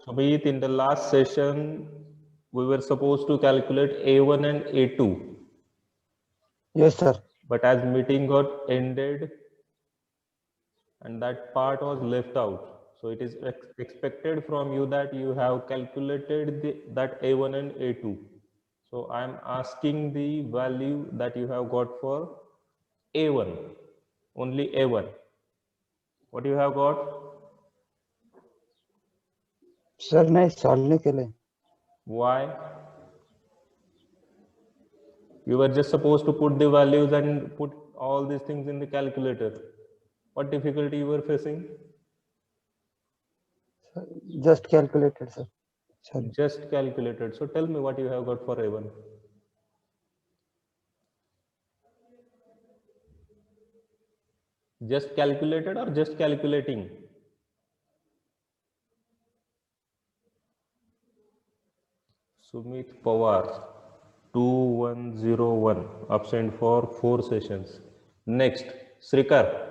So Abhijit, in the last session, we were supposed to calculate A1 and A2. Yes, sir. But as meeting got ended and that part was left out. So it is expected from you that you have calculated that A1 and A2. So I am asking the value that you have got for A1, only A1. What you have got? Sir नहीं solve नहीं केले. Why? You were just supposed to put the values and put all these things in the calculator. What difficulty you were facing? Just calculated, sir. Sorry. Just calculated. So tell me what you have got for A1. Just calculated or just calculating? Sumit Pawar, 2101, absent for 4 sessions. Next, Srikar.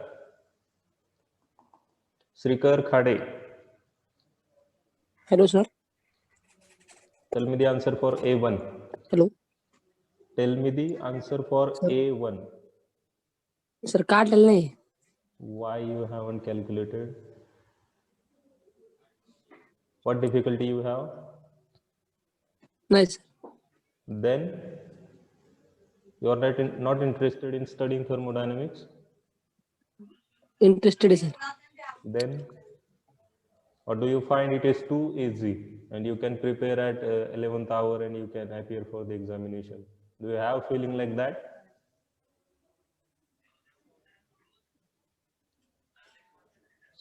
Srikar Khade. Hello, sir. Tell me the answer for A1. Hello. Tell me the answer for Sir. A1. Sir, काट डालना है. Why you haven't calculated? What difficulty you have? Nice. Then you are not interested in studying thermodynamics. Interested, sir. Then, or do you find it is too easy and you can prepare at 11th hour and you can appear for the examination? Do you have feeling like that?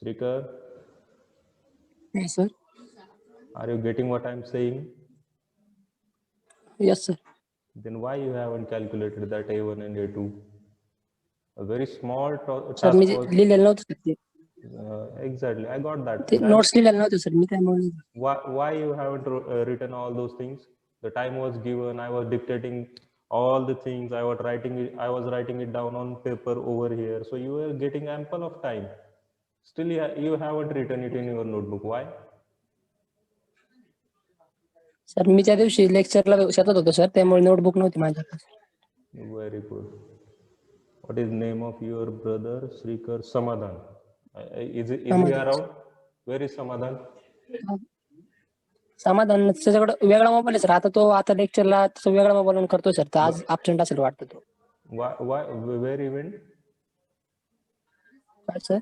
Srikar, Yes, sir. are you getting what I'm saying? Yes, sir. Then why you haven't calculated that A1 and A2? A very small Sir, task me was लिहिलेलं नव्हतं sir ते. exactly. I got that. ते notes लिहिलेलं नव्हतं sir मी त्यामुळे. Why you haven't written all those things? The time was given. I was dictating all the things. I was writing it down on paper over here. So you were getting ample of time. Still, you haven't written it in your notebook. Why? Sir मी त्या दिवशी लेक्चरला शेतात होतो sir त्यामुळे notebook नव्हती माझ्याकडे. Very good. What is name of your brother? Srikar Samadhan. Is he around? Where is Samadhan? समाधान त्याच्याकडे वेगळा मोबाईल आहे सर. आता लेक्चरला वेगळा मोबाईल करतो सर. तर आज ऍबसेंट असेल वाटतं तो. Why? Where event? काय सर?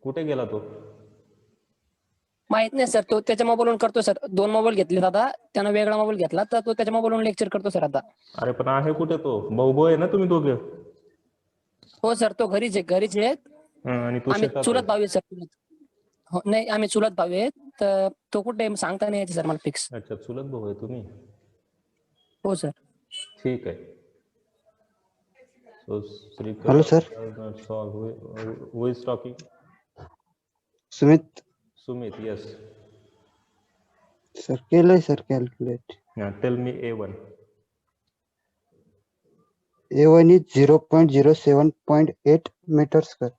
कुठे गेला तो? माहित नाही सर. तो त्याच्या मोबाईलवरून करतो सर. 2 मोबाईल घेतले आता. त्यानं वेगळा मोबाईल घेतला तर तो त्याच्या मोबाईलवरून लेक्चर करतो सर आता. अरे पण आहे कुठे तो? भाऊ आहे ना तुम्ही दोघे? हो सर तो घरीच आहे. आणि तो आम्ही शेतात चुलत आहे. भाऊ आहे सर. हो नाही आम्ही चुलत भाऊ आहेत. तर तो कुठे सांगता नाही यायचं सर मला फिक्स. अच्छा चुलत भाऊ आहे तुम्ही? हो सर. ठीक आहे. So Srikar, Hello, sir. who is talking? Sumit. Sumit, yes. Sir, केलंय sir calculate. Now tell me A1. A1 is 0.07.8 meter square.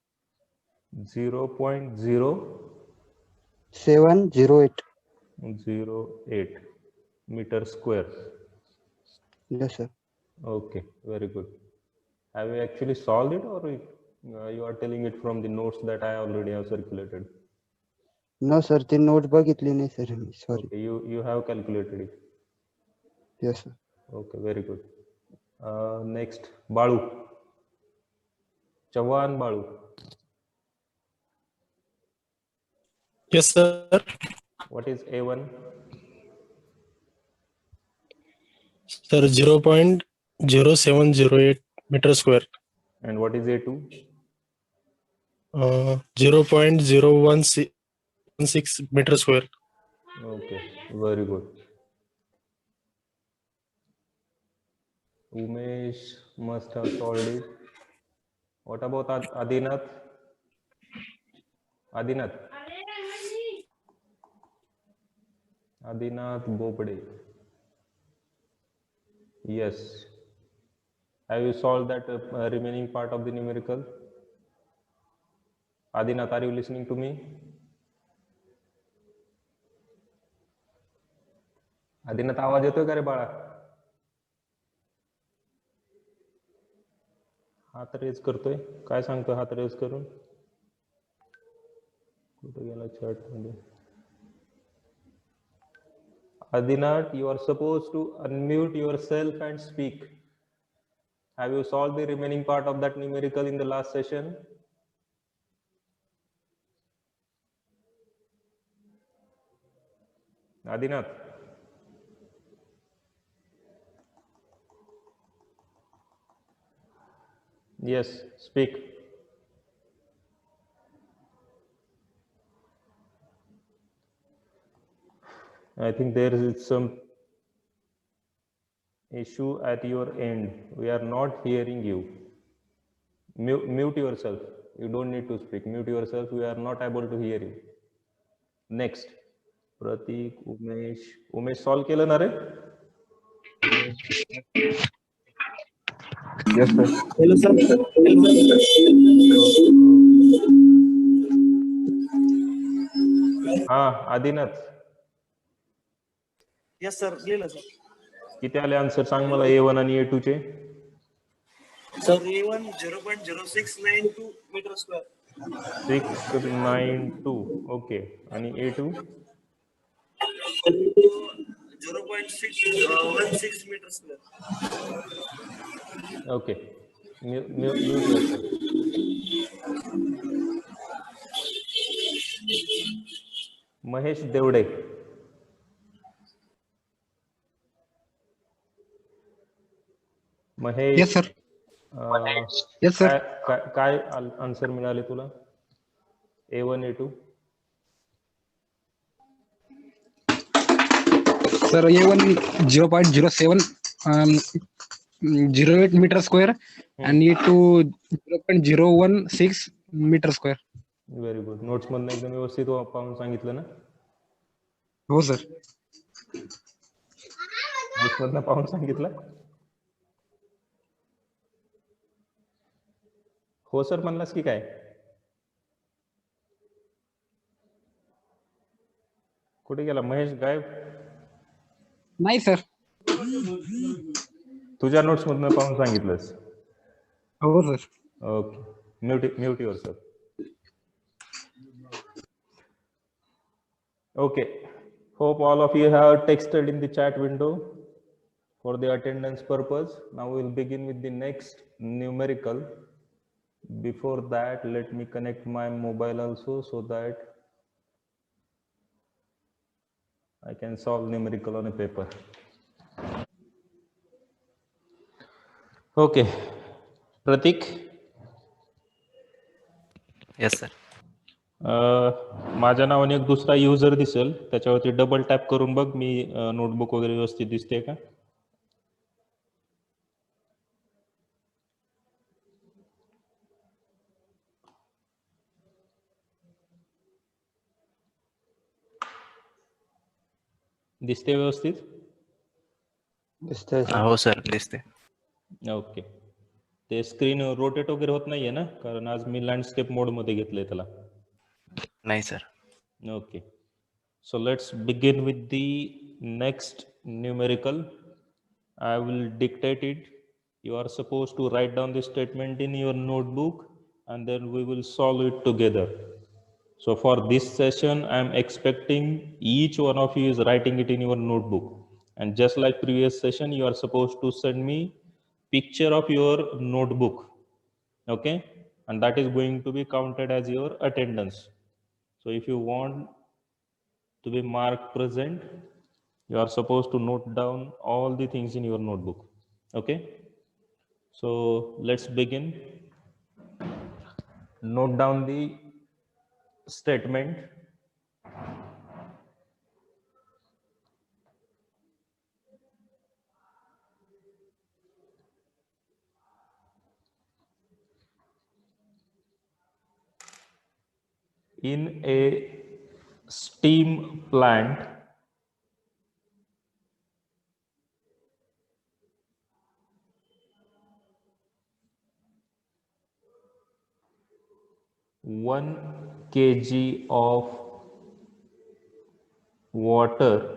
0.0708 08. meter square. Yes, sir. Okay, very good. Have you actually solved it or you are telling it from the notes that I already have circulated? No, sir. The note बघितली नाही sir. Sorry. Okay, you have calculated it. Yes, sir. Okay, very good. Next, Balu. Chavan Balu. Yes, sir. What is A1? Sir, 0.0708 meter square. And what is A2? 0.0116 meter square. Okay, very good. Umesh must have solved it. What about Adinath? Adinath Bopade. Yes. Have you solved that remaining part of the numerical? Adinath, are you listening to me? Adinath आवाज येतोय का रे बाळा? हात raise करतोय, काय सांगतो हात रेज करून? कुठे गेला चॅट मध्ये? Adinath, you are supposed to unmute yourself and speak. Have you solved the remaining part of that numerical in the last session? Adinath. Yes, speak. I think there is some issue at your end. We are not hearing you. Mute yourself. You don't need to speak. Mute yourself. We are not able to hear you. Next. Pratik, Umesh. Umesh, solve केलं ना रे? Yes, sir. Hello, sir. हा, Adinath. Yes, sir. लिहिलं sir. किती आले answer सांग मला A1 आणि A2 चे? Sir A1 0.0692 metre square. 692. Okay. आणि A2? 0.616 metre square. Okay. Mute yourself. Mahesh Devde. Mahesh. Yes, sir. Yes, sir. काय आन्सर मिळाले तुला? A1 A2? Sir, A1 0.08 meter square and A2 0.016 meter square. Very good. Notes मधनं एकदम व्यवस्थित पाहून सांगितलं ना? हो सर. नोट्स मधनं पाहून सांगितलं? हो सर म्हणलास की काय? कुठे गेला महेश? गायब? नाही सर. तुझ्या नोट्स मधनं पाहून सांगितलंस? हो sir. Okay. Mute yourself. Okay. Hope all of you have texted in the chat window for the attendance purpose. Now we'll begin with the next numerical. Before that, let me connect my mobile also so that I can solve numerical on a paper. Okay. Pratik. Yes sir. माझ्या नावाने एक दुसरा user दिसेल, त्याच्यावरती double tap करून बघ मी notebook वगैरे व्यवस्थित दिसते का? दिसते व्यवस्थित? दिसतंय सर. हो सर दिसते. ओके. ते स्क्रीन रोटेट वगैरे होत नाहीये ना, कारण आज मी लँडस्केप मोड मध्ये घेतलंय त्याला. नाही sir. Okay, so let's begin with the next numerical. I will dictate it. You are supposed to write down the statement in your notebook and then we will solve it together. So for this session, I am expecting each one of you is writing it in your notebook. And just like previous session, you are supposed to send me picture of your notebook. Okay, and that is going to be counted as your attendance. So if you want to be marked present, you are supposed to note down all the things in your notebook. Okay, so let's begin. Note down the statement. In a steam plant, one kg of water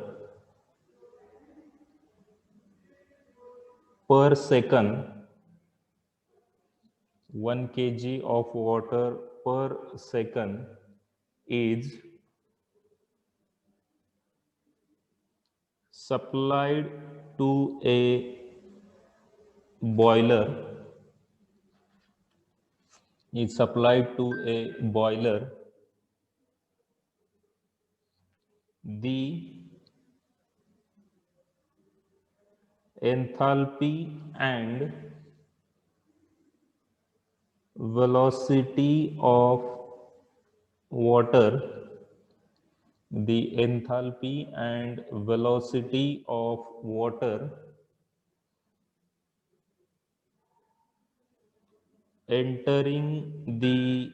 per second, 1 kg of water per second is supplied to a boiler, the enthalpy and velocity of water, the enthalpy and velocity of water entering the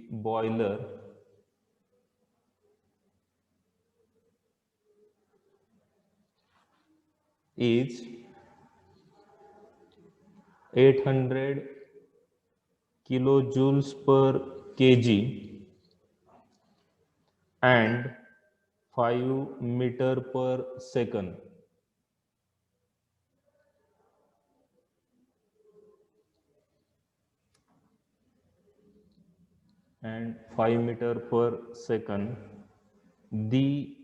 boiler is 800 kilojoules per kg and 5 meter per second. And 5 meter per second. The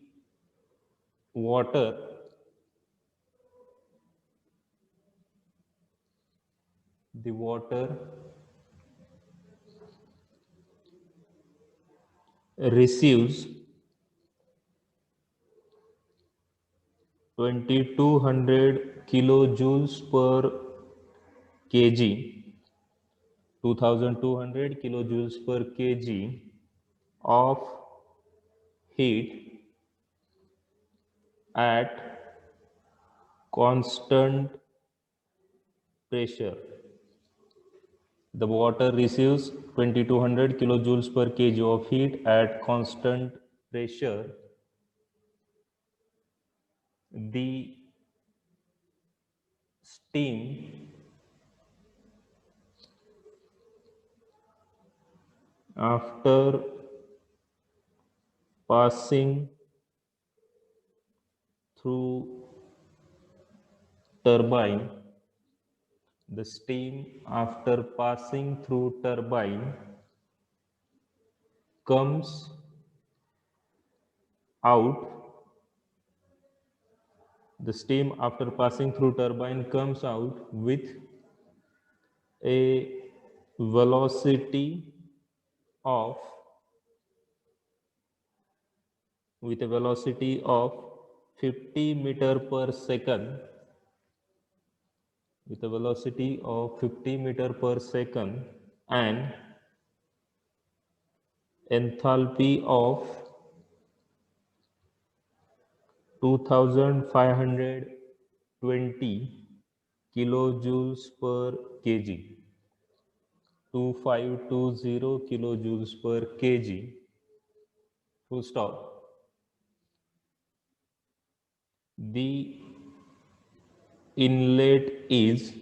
water receives 2200 kilojoules per kg, 2200 kilojoules per kg of heat at constant pressure. The water receives 2200 kilojoules per kg of heat at constant pressure. The steam after passing through turbine, the steam after passing through turbine comes out. The steam after passing through turbine comes out with a velocity of 50 meter per second, with a velocity of 50 meter per second and enthalpy of 2520 kilojoules per kg, 2520 kilojoules per kg, full stop. The inlet is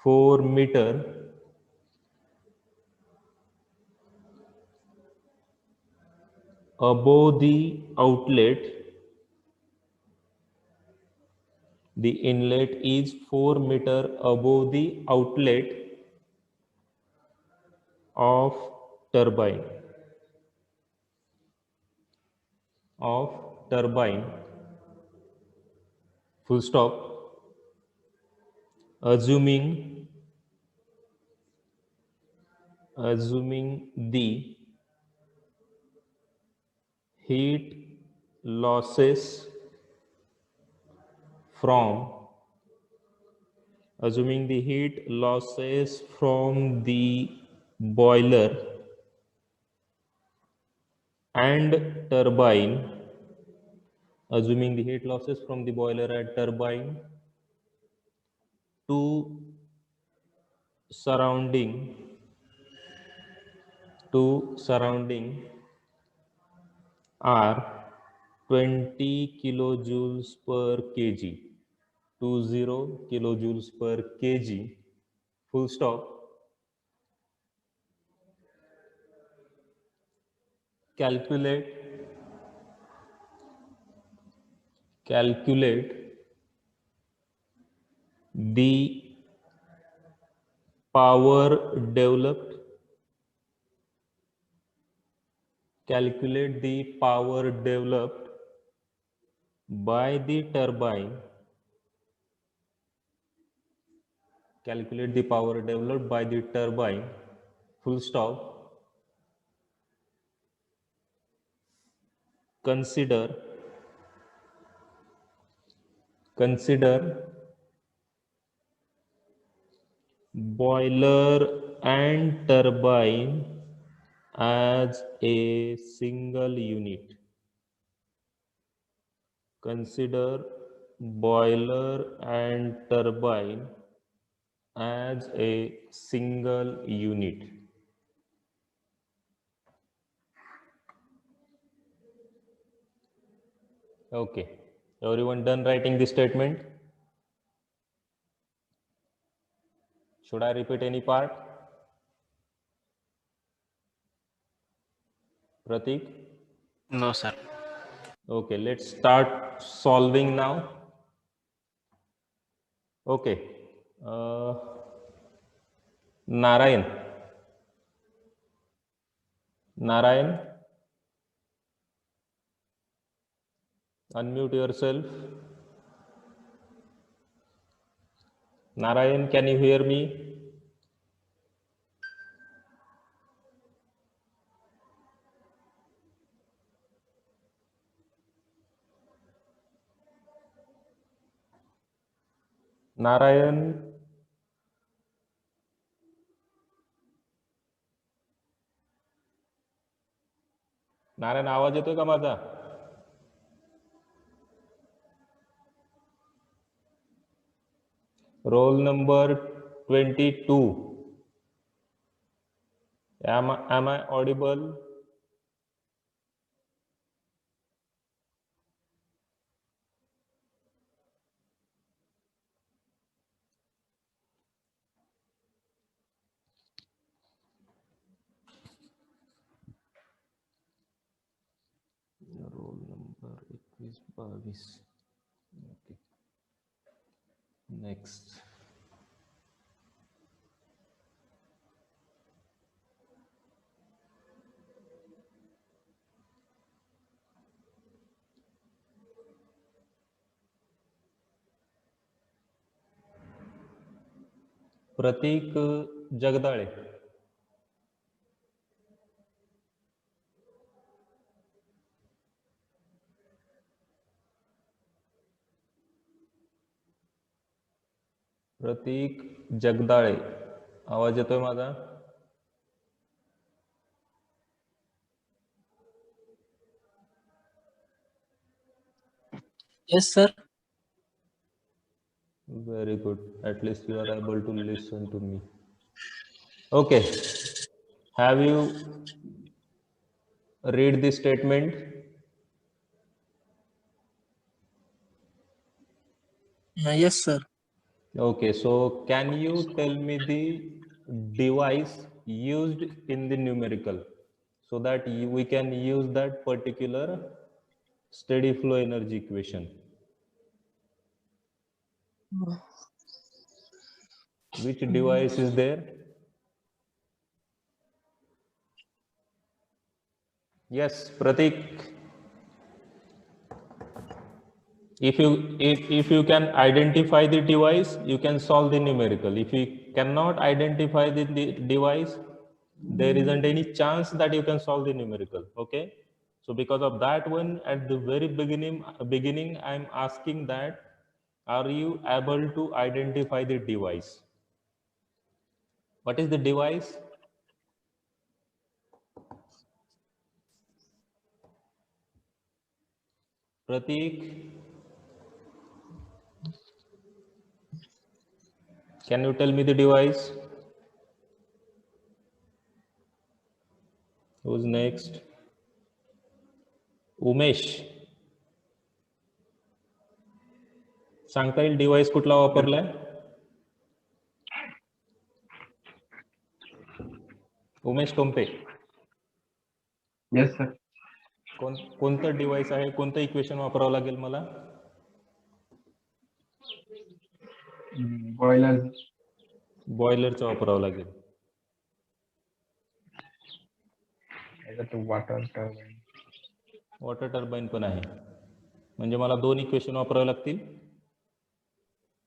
4 meter above the outlet. The inlet is 4 meter above the outlet of turbine. Full stop. Assuming the heat losses from the boiler and turbine, to surrounding are 20 kilojoules per kg, 20 kilojoules per kg, full stop. calculate the power developed by the turbine full stop. Consider boiler and turbine as a single unit. Consider boiler and turbine as a single unit. Okay, everyone done writing the statement? Should I repeat any part? Pratik? No, sir. Okay, let's start solving now. Okay, Narayan, unmute yourself. Narayan, can you hear me? Narayan, आवाज येतोय का माझा? Roll number 22. Am I audible? Roll number 21-22. Okay. Next. प्रतीक जगदाळे. प्रतीक जगदाळे, आवाज येतोय माझा? Yes sir. Very good. At least you are able to listen to me. Okay. Have you read the statement? Yes sir. Okay. So can you tell me the device used in the numerical so that we can use that particular steady flow energy equation? Which device is there? Yes, Pratik. If you can identify the device, you can solve the numerical. If you cannot identify the device, there isn't any chance that you can solve the numerical. Okay. So because of that one, at the very beginning, I'm asking that, are you able to identify the device? What is the device? Pratik, can you tell me the device? Who's next? Umesh, सांगता येईल device कुठला वापरलाय? Umesh Tompe. Yes, sir. कोणतं device आहे, कोणतं equation वापरावं लागेल मला? Boiler. बॉयलरचं वापरावं लागेल. Water turbine. वॉटर टर्बाइन पण आहे, म्हणजे मला 2 इक्वेशन वापरावे लागतील.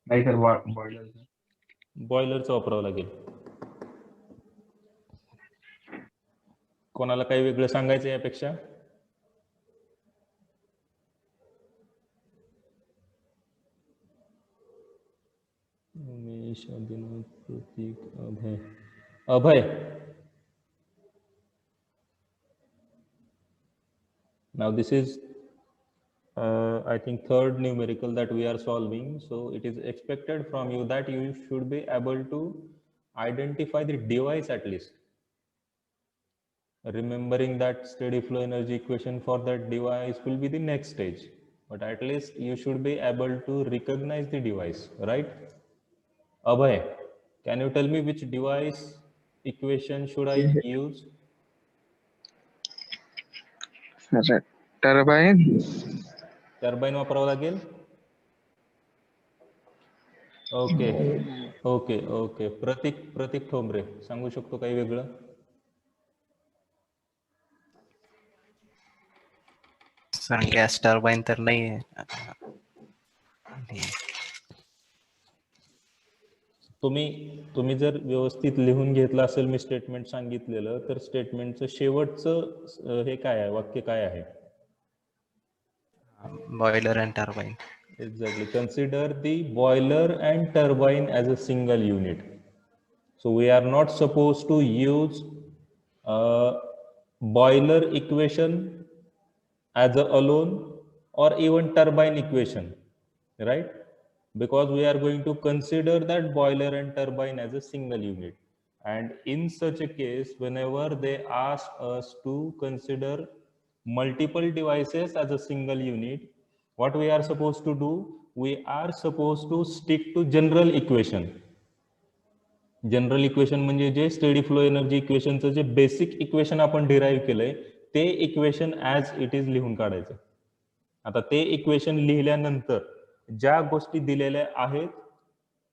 नाही सर, बॉयलर. बॉयलरचं वापरावं लागेल. कोणाला काही वेगळं सांगायचं यापेक्षा? उमेश, अभिनव, प्रतीक, अभय. अभय, now this is I think third numerical that we are solving, so it is expected from you that you should be able to identify the device at least, remembering that steady flow energy equation for that device will be the next stage, but at least you should be able to recognize the device, right? Abhay, can you tell me which device equation should I use? Turbine. Turbine वापरावं लागेल. Okay okay okay. Prateek Thombare सांगू शकतो काही वेगळं? Sir gas turbine तर नाही आहे. तुम्ही जर व्यवस्थित लिहून घेतलं असेल मी स्टेटमेंट सांगितलेलं, तर स्टेटमेंटचं शेवटचं हे काय आहे, वाक्य काय आहे? Boiler and turbine. Exactly. Consider the boiler and turbine as a single unit. So we are not supposed to use boiler equation as a alone or even turbine equation, right? Because we are going to consider that boiler and turbine as a single unit. And in such a case, whenever they ask us to consider multiple devices as a single unit, what we are supposed to do? We are supposed to stick to general equation. General equation म्हणजे जे steady flow energy इक्वेशनचं जे basic equation आपण derive केलंय ते equation as it is लिहून काढायचं. आता ते equation लिहिल्यानंतर ज्या गोष्टी दिलेल्या आहेत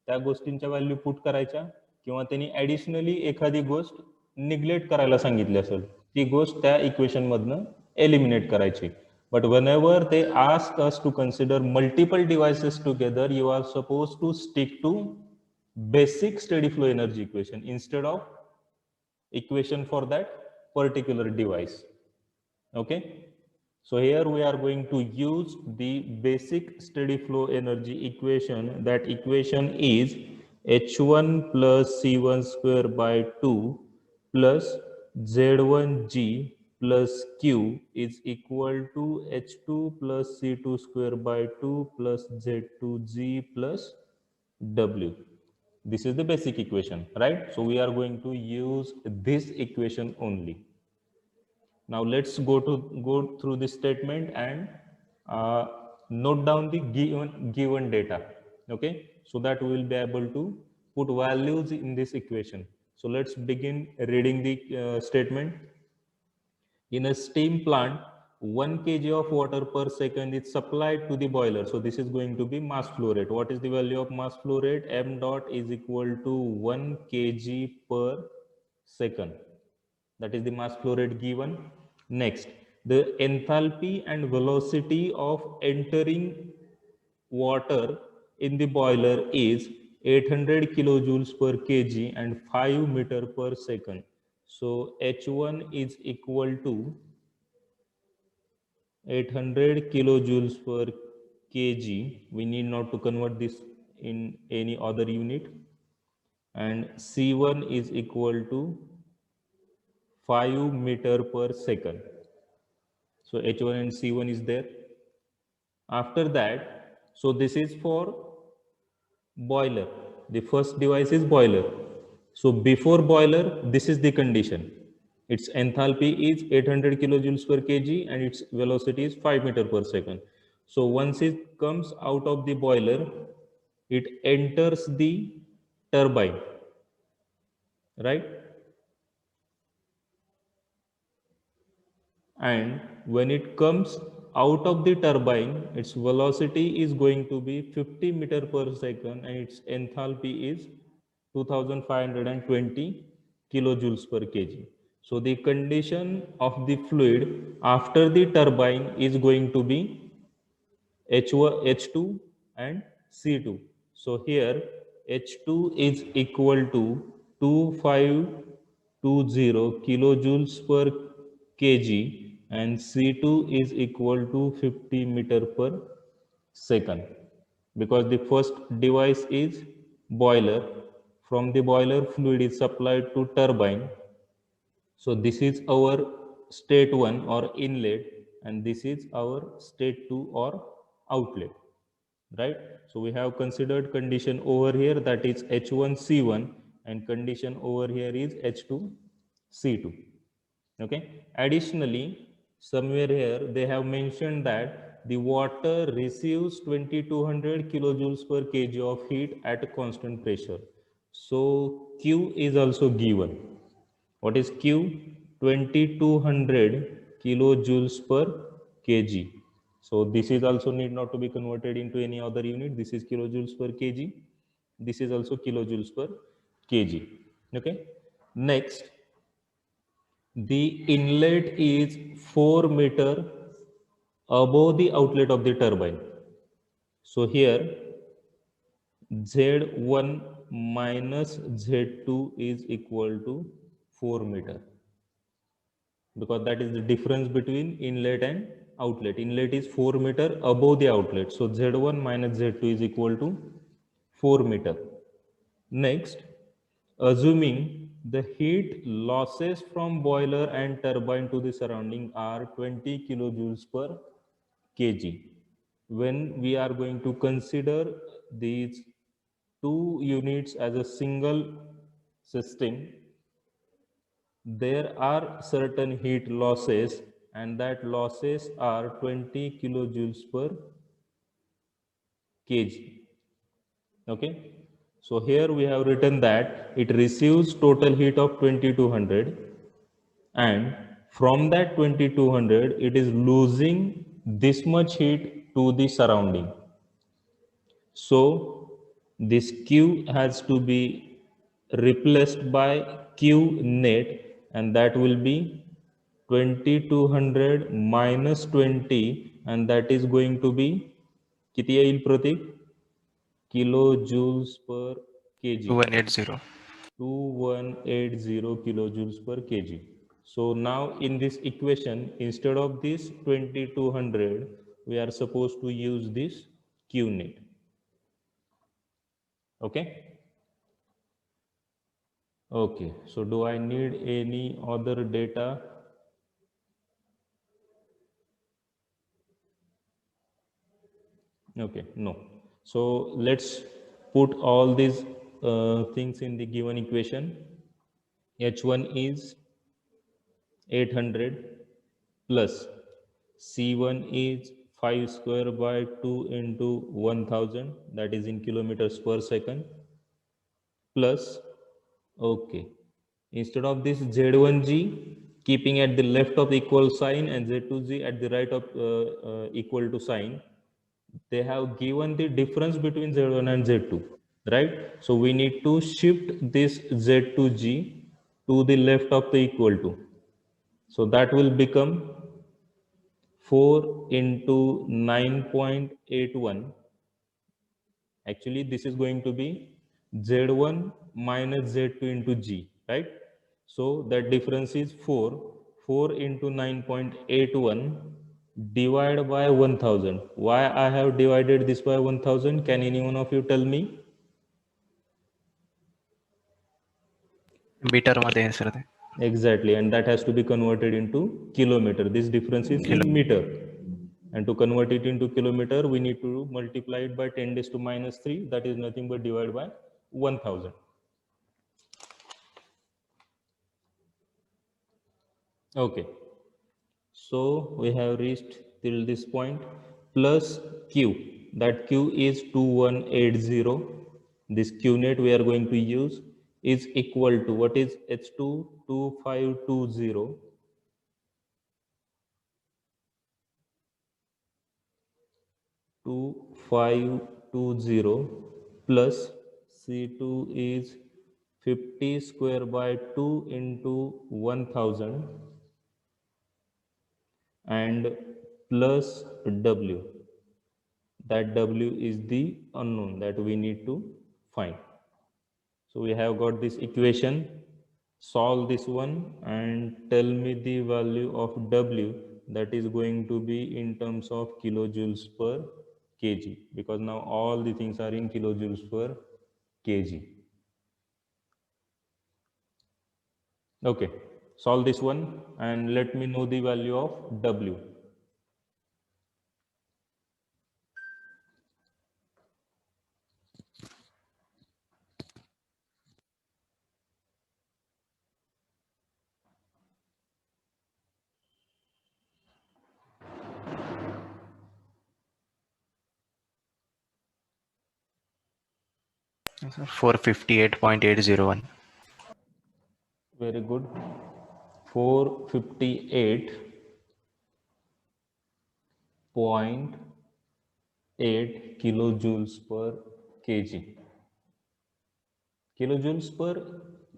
त्या गोष्टींच्या व्हॅल्यू पुट करायच्या, किंवा त्यांनी ॲडिशनली एखादी गोष्ट निग्लेक्ट करायला सांगितली असेल ती गोष्ट त्या इक्वेशन मधनं एलिमिनेट करायची. But whenever they ask us to consider multiple devices together, you are supposed to stick to basic steady flow energy equation instead of equation for that particular device. Okay, so here we are going to use the basic steady flow energy equation. That equation is H1 plus C1 square by 2 plus Z1G plus Q is equal to H2 plus C2 square by 2 plus Z2G plus W. This is the basic equation, right? So we are going to use this equation only. Now let's go through this statement and note down the given data. Okay, so that we will be able to put values in this equation. So let's begin reading the statement. In a steam plant, 1 kg of water per second is supplied to the boiler. So this is going to be mass flow rate. What is the value of mass flow rate? M dot is equal to 1 kg per second. That is the mass flow rate given. Next, the enthalpy and velocity of entering water in the boiler is 800 kilojoules per kg and 5 meter per second. So H1 is equal to 800 kilojoules per kg. We need not to convert this in any other unit. And C1 is equal to 5 meter per second. So H1 and C1 is there. After that, so this is for boiler. The first device is boiler. So before boiler, this is the condition. Its enthalpy is 800 kilojoules per kg and its velocity is 5 meter per second. So once it comes out of the boiler, it enters the turbine, right? And when it comes out of the turbine, its velocity is going to be 50 meter per second and its enthalpy is 2520 kilojoules per kg. So the condition of the fluid after the turbine is going to be H2 and C2. So here H2 is equal to 2520 kilojoules per kg and C2 is equal to 50 meter per second, because the first device is boiler. From the boiler, fluid is supplied to turbine. So this is our state 1 or inlet and this is our state 2 or outlet, right? So we have considered condition over here, that is H1 C1, and condition over here is H2 C2. Okay. Additionally, somewhere here they have mentioned that the water receives 2200 kilojoules per kg of heat at a constant pressure. So Q is also given. What is Q? 2200 kilojoules per kg. So this is also need not to be converted into any other unit. This is kilojoules per kg. This is also kilojoules per kg. Okay. Next, the inlet is 4 meter above the outlet of the turbine. So here Z1 minus Z2 is equal to 4 meter, because that is the difference between inlet and outlet. Inlet is 4 meter above the outlet. So Z1 minus Z2 is equal to 4 meter. Next, assuming the heat losses from boiler and turbine to the surrounding are 20 kilojoules per kg. When we are going to consider these two units as a single system, there are certain heat losses and that losses are 20 kilojoules per kg. Okay. So here we have written that it receives total heat of 2200 and from that 2200 it is losing this much heat to the surrounding. So this Q has to be replaced by Q net and that will be 2200 minus 20 and that is going to be किती येईल प्रतीक? Kilojoules per kg. 2180. 2180 kilojoules per kg. So now in this equation, instead of this 2200, we are supposed to use this Q net. Okay. Okay. So do I need any other data? Okay. No. So let's put all these things in the given equation. H1 is 800 plus C1 is 5 square by 2 into 1000, that is in kilometers per second, plus, okay, instead of this Z1G keeping at the left of the equal sign and Z2G at the right of equal to sign, they have given the difference between Z1 and Z2, right? So we need to shift this Z2G to the left of the equal to. So that will become 4 into 9.81. Actually, this is going to be Z1 minus Z2 into G, right? So that difference is 4. 4 into 9.81 divided by 1000. Why I have divided this by 1000? Can any one of you tell me? Metre मध्ये आहे sir ते. Exactly, and that has to be converted into kilometer. This difference is in meter, and to convert it into kilometer, we need to multiply it by 10 raised to minus 3. That is nothing but divided by 1000. Okay, so we have reached till this point. Plus Q, that Q is 2180. This Q net we are going to use is equal to, what is H2? 2520 2520 plus C2 is 50 square by 2 into 1000 and plus W. That W is the unknown that we need to find. So we have got this equation. Solve this one and tell me the value of W that is going to be in terms of kilojoules per kg, because now all the things are in kilojoules per kg. Okay, solve this one and let me know the value of W. Sir, 458.801. Very good. 458.8 kilojoules per kg. Kilojoules per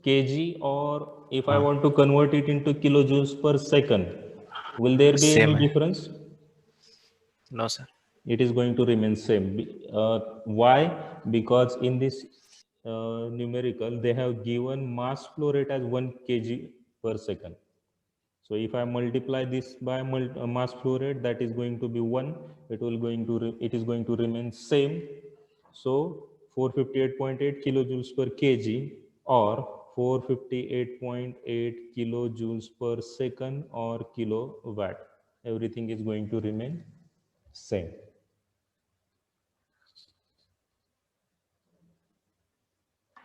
kg, or if I want to convert it into kilojoules per second, will there be Same any hai. difference? No, sir. It is going to remain same. Why? Because in this numerical they have given mass flow rate as 1 kg per second. So if I multiply this by mass flow rate, that is going to be 1. It is going to remain same. So 458.8 kilojoules per kg or 458.8 kilojoules per second or kilowatt, everything is going to remain same.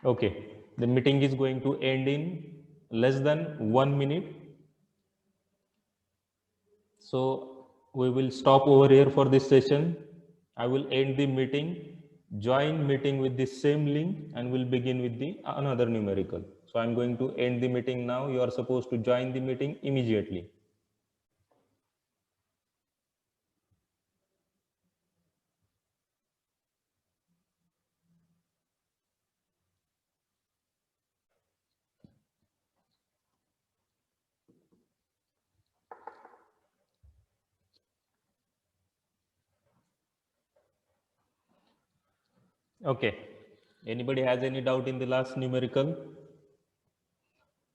Okay, the meeting is going to end in less than 1 minute. So we will stop over here for this session. I will end the meeting, join meeting with the same link, and we'll begin with the another numerical. So I'm going to end the meeting now. You are supposed to join the meeting immediately. Okay, anybody has any doubt in the last numerical?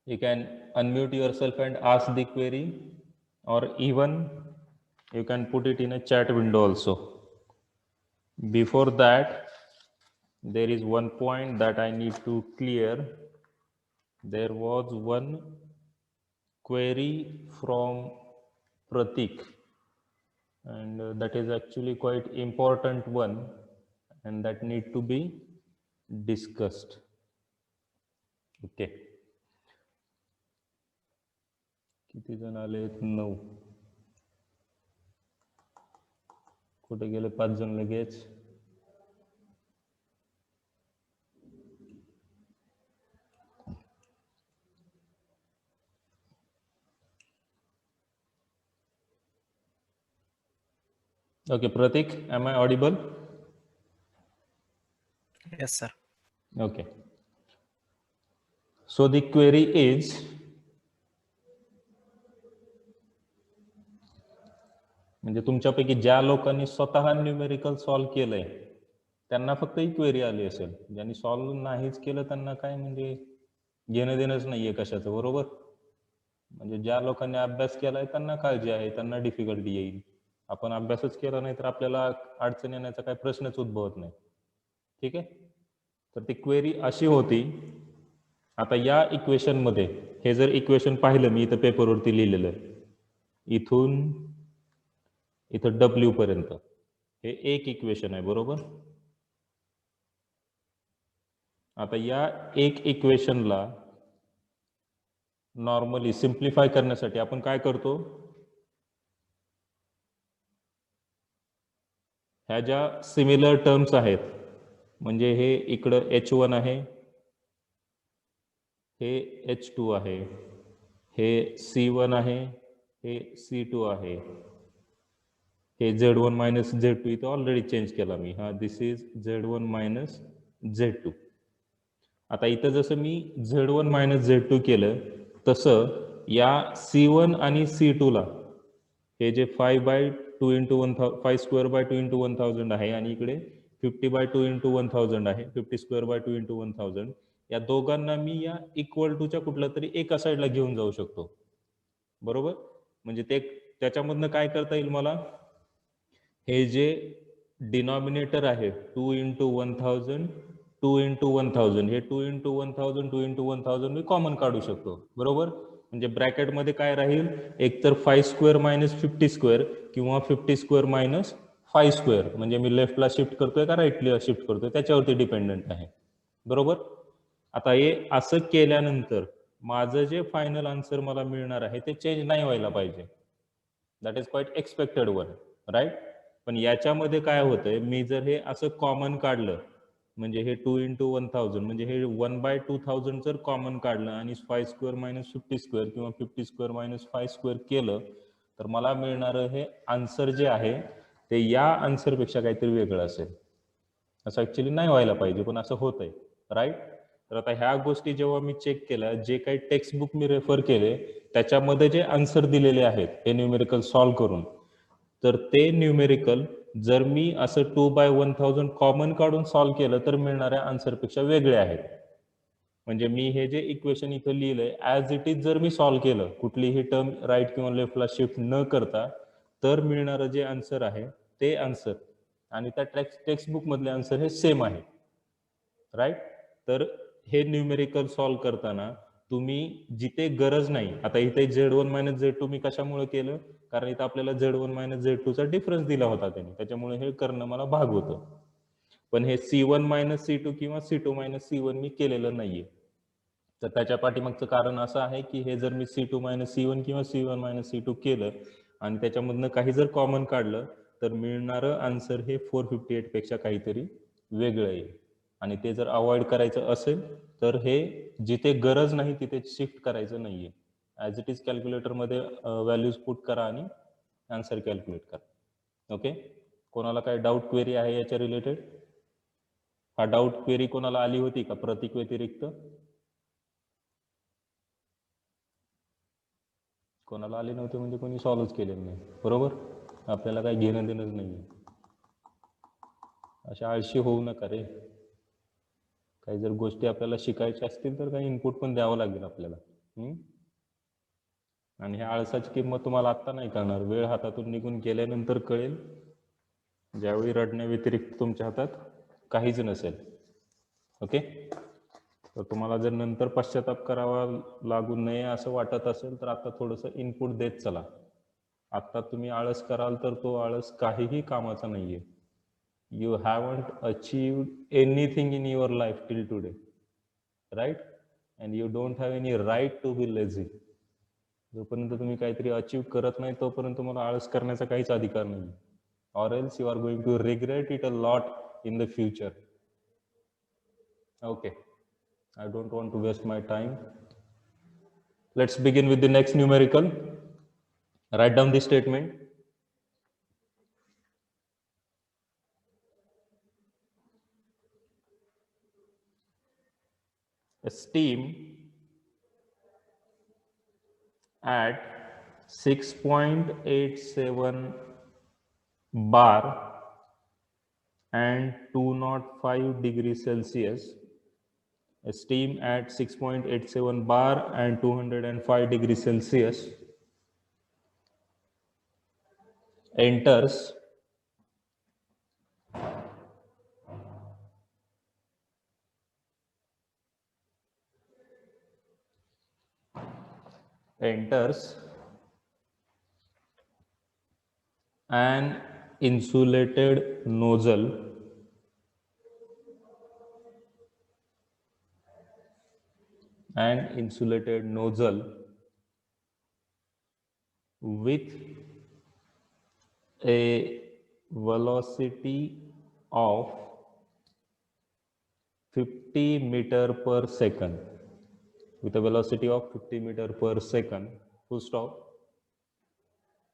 You can unmute yourself and ask the query, or even you can put it in a chat window also. Before that, there is one point that I need to clear. There was one query from Pratik, and that is actually quite important one, and that need to be discussed. Okay. किती जण आले? 9. कुठे गेले 5 जण लगेच? Okay, Pratik, am I audible? Yes, sir. Okay. So the query is, म्हणजे तुमच्यापैकी ज्या लोकांनी स्वतः न्यूमेरिकल सॉल्व केलंय त्यांना फक्त ही क्वेरी आली असेल. ज्यांनी सॉल्व नाहीच केलं त्यांना काय म्हणजे घेणं देणंच नाहीये कशाचं, बरोबर? म्हणजे ज्या लोकांनी अभ्यास केलाय त्यांना काळजी आहे, त्यांना डिफिकल्टी येईल. आपण अभ्यासच केला नाही तर आपल्याला अडचण येण्याचा काही प्रश्नच उद्भवत नाही. ठीक आहे. तर ती क्वेरी अशी होती, आता या इक्वेशन मध्ये हे जर इक्वेशन पाहिलं मी इथं पेपरवरती लिहिलेलं आहे, इथून इथं W पर्यंत हे एक इक्वेशन आहे, बरोबर? आता या एक इक्वेशनला नॉर्मली सिम्प्लिफाय करण्यासाठी आपण काय करतो, ह्या ज्या सिमिलर टर्म्स आहेत, म्हणजे हे इकडं H1 आहे, हे H2 आहे, हे C1 आहे, हे C2 आहे, हे Z1 मायनस Z2 इथं ऑलरेडी चेंज केला मी. हा this is Z1 minus Z2. आता इथं जसं मी Z1 मायनस Z2 केलं तसं या C1 आणि C2 ला हे जे 5/2 इंटू 5 स्क्वेअर बाय 2 इंटू 1000 आहे आणि इकडे 50/2 इंटू 1000 आहे, 50 स्क्वेअर बाय 2 इंटू 1000. या दोघांना मी या इक्वल टूच्या कुठल्या तरी एका साईडला घेऊन जाऊ शकतो. बरोबर? म्हणजे ते त्याच्यामधनं काय करता येईल मला, हे जे डिनॉमिनेटर आहे 2 इंटू 1000 2 इंटू 1000 हे 2 इंटू 1000 2 इंटू 1000 मी कॉमन काढू शकतो. बरोबर? म्हणजे ब्रॅकेटमध्ये काय राहील, एकतर 5 स्क्वेअर मायनस 50 स्क्वेअर किंवा 50 स्क्वेअर मायनस 5 स्क्वेअर. म्हणजे मी लेफ्टला शिफ्ट करतोय का राईटला शिफ्ट करतोय त्याच्यावरती डिपेंडंट आहे. बरोबर? आता हे असं केल्यानंतर माझं जे फायनल आन्सर मला मिळणार आहे ते चेंज नाही व्हायला पाहिजे. That is quite expected one, right? पण याच्यामध्ये काय होतंय, मी जर हे असं कॉमन काढलं म्हणजे हे 2 इंटू 1000 म्हणजे हे 1/2000 जर कॉमन काढलं आणि 5 स्क्वेअर मायनस 50 स्क्वेअर किंवा 50 स्क्वेअर मायनस 5 स्क्वेअर केलं तर मला मिळणारं हे आन्सर जे आहे ते या आन्सरपेक्षा काहीतरी वेगळं असेल. असं ऍक्च्युली नाही व्हायला पाहिजे पण असं होतंय, राईट? तर आता ह्या गोष्टी जेव्हा मी चेक केल्या, जे काही टेक्स्ट बुक मी रेफर केले त्याच्यामध्ये जे आन्सर दिलेले आहेत हे न्यूमेरिकल सॉल्व्ह करून, तर ते न्यूमेरिकल जर मी असं 2/1000 कॉमन काढून सॉल्व्ह केलं तर मिळणाऱ्या आन्सरपेक्षा वेगळे आहेत. म्हणजे मी हे जे इक्वेशन इथं लिहिलंय ॲज इट इज जर मी सॉल्व्ह केलं, कुठलीही टर्म राईट किंवा लेफ्टला शिफ्ट न करता, तर मिळणारं जे आन्सर आहे ते आन्सर आणि त्या टेक्स्ट बुक मधले आन्सर हे सेम आहे, राईट? तर हे न्यूमेरिकल सॉल्व्ह करताना तुम्ही जिथे गरज नाही, आता इथे Z1 मायनस Z2 मी कशामुळे केलं, कारण इथं आपल्याला Z1 मायनस Z2 चा डिफरन्स दिला होता त्याने, त्याच्यामुळे हे करणं मला भाग होतं. पण हे C1 मायनस C2 किंवा C2 मायनस C1 मी केलेलं नाहीये. तर त्याच्या पाठीमागचं कारण असं आहे की हे जर मी C2 मायनस C1 किंवा C1 मायनस C2 केलं आणि त्याच्यामधनं काही जर कॉमन काढलं तर मिळणारं आन्सर हे 458 पेक्षा काहीतरी वेगळं येईल. आणि ते जर अवॉइड करायचं असेल तर हे जिथे गरज नाही तिथे शिफ्ट करायचं नाहीये. ॲज इट इज कॅल्क्युलेटरमध्ये व्हॅल्यूज पुट करा आणि आन्सर कॅल्क्युलेट करा. ओके? कोणाला काय डाऊट क्वेरी आहे याच्या रिलेटेड? हा डाऊट क्वेरी कोणाला आली होती का प्रतीक व्यतिरिक्त? कोणाला आले नव्हते म्हणजे कोणी सॉल्व्हच केलेलं नाही. बरोबर? आपल्याला काही घेणं देणंच नाहीये. अशा आळशी होऊ नका रे. काही जर गोष्टी आपल्याला शिकायच्या असतील तर काही इनपुट पण द्यावं लागेल आपल्याला. आणि ह्या आळसाची किंमत तुम्हाला आत्ता नाही कळणार, वेळ हातातून निघून गेल्यानंतर कळेल, ज्यावेळी रडण्या व्यतिरिक्त तुमच्या हातात काहीच नसेल. ओके? तर तुम्हाला जर नंतर पश्चाताप करावा लागू नये असं वाटत असेल तर आता थोडंसं इनपुट देत चला. आता तुम्ही आळस कराल तर तो आळस काहीही कामाचा नाहीये. You haven't achieved anything in your life till today, right? And you don't have any right to be lazy. जोपर्यंत तुम्ही काहीतरी अचीव करत नाही तोपर्यंत तुम्हाला आळस करण्याचा काहीच अधिकार नाही. Or else you are going to regret it a lot in the future. Okay, I don't want to waste my time. Let's begin with the next numerical. Write down the statement. Steam at 6.87 bar and 205 degrees Celsius. Steam at 6.87 bar and 205 degrees Celsius enters an insulated nozzle with a velocity of 50 meter per second. With a velocity of 50 meter per second, full stop.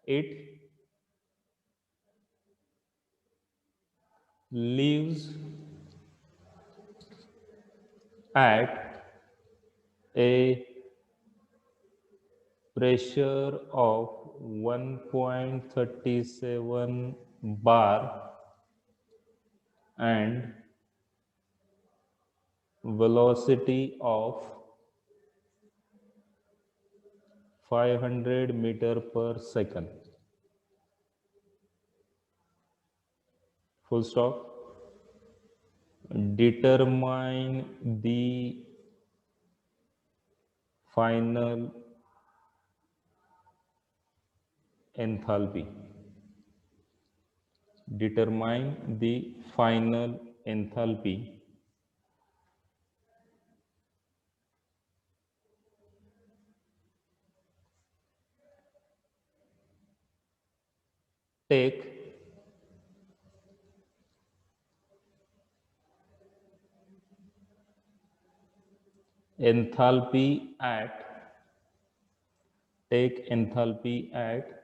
It lives at a pressure of 1.37 bar and velocity of 500 meter per second. Full stop. Determine the final enthalpy. Determine the final enthalpy take enthalpy at take enthalpy at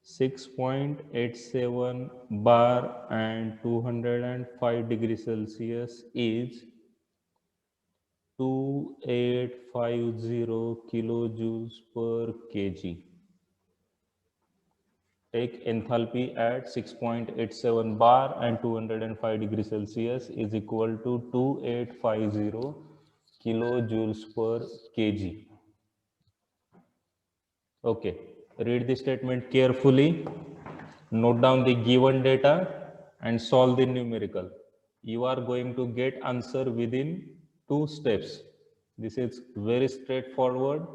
6.87 bar and 205 degrees Celsius is 2850 kilojoules per kg. Take enthalpy at 6.87 bar and 205 degrees Celsius is equal to 2850 kilojoules per kg. Okay, read the statement carefully, note down the given data and solve the numerical. You are going to get answer within 2 steps. This is very straightforward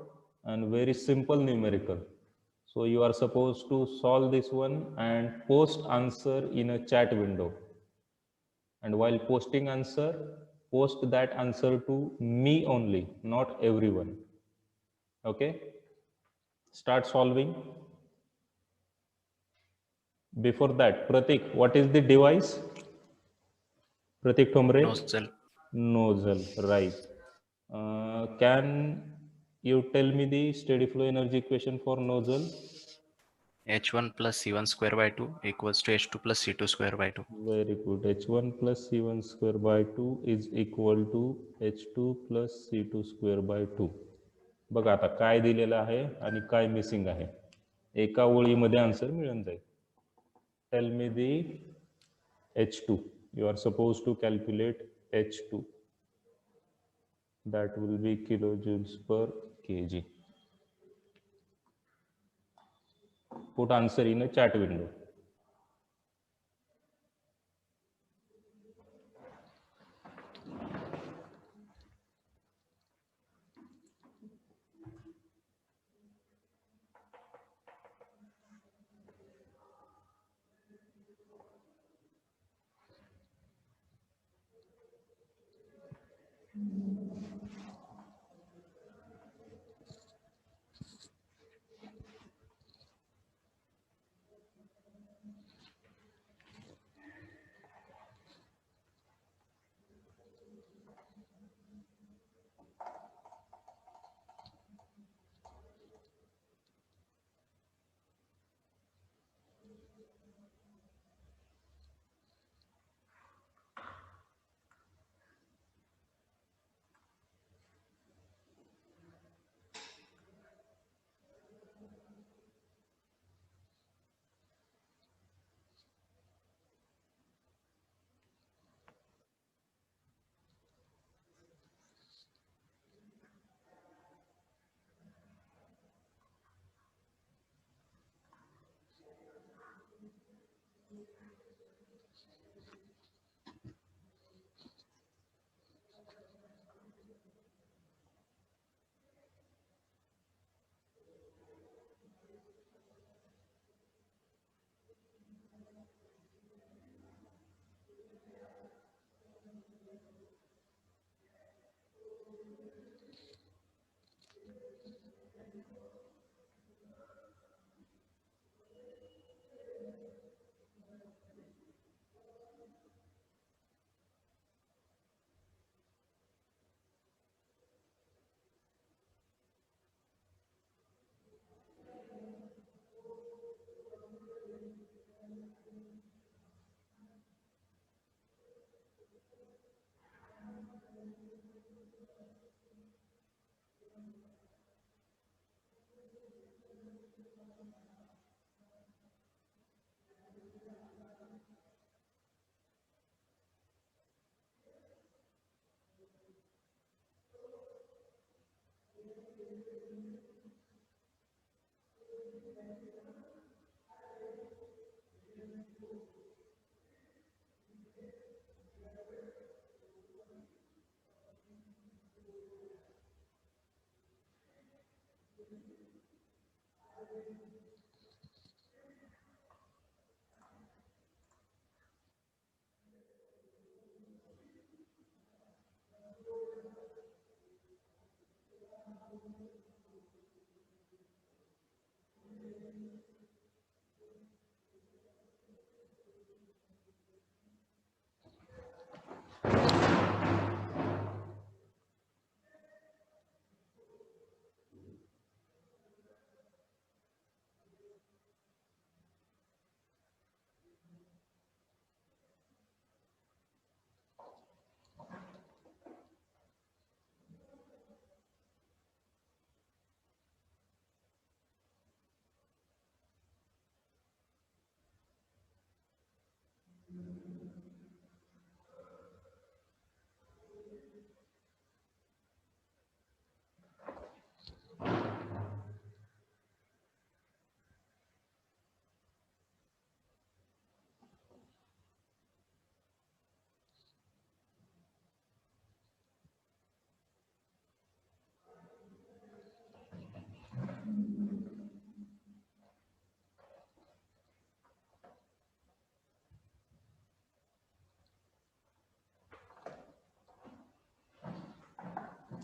and very simple numerical. So you are supposed to solve this one and post answer in a chat window. And while posting answer, post that answer to me only, not everyone. Okay? Start solving. Before that, Pratik, what is the device? Pratik Thomre? Nozzle. Nozzle, right. Can you tell me the steady flow energy equation for nozzle? H1 plus C1 square by 2 equals to H2 plus C2 square by 2. Very good. H1 plus C1 square by 2 is equal to H2 plus C2 square by 2. बघा आता काय दिलेलं आहे आणि काय missing आहे. एका ओळीमध्ये answer मिळून जाईल. Tell me the H2. You are supposed to calculate H2. That will be kilojoules per kg. Put answer in a chat window.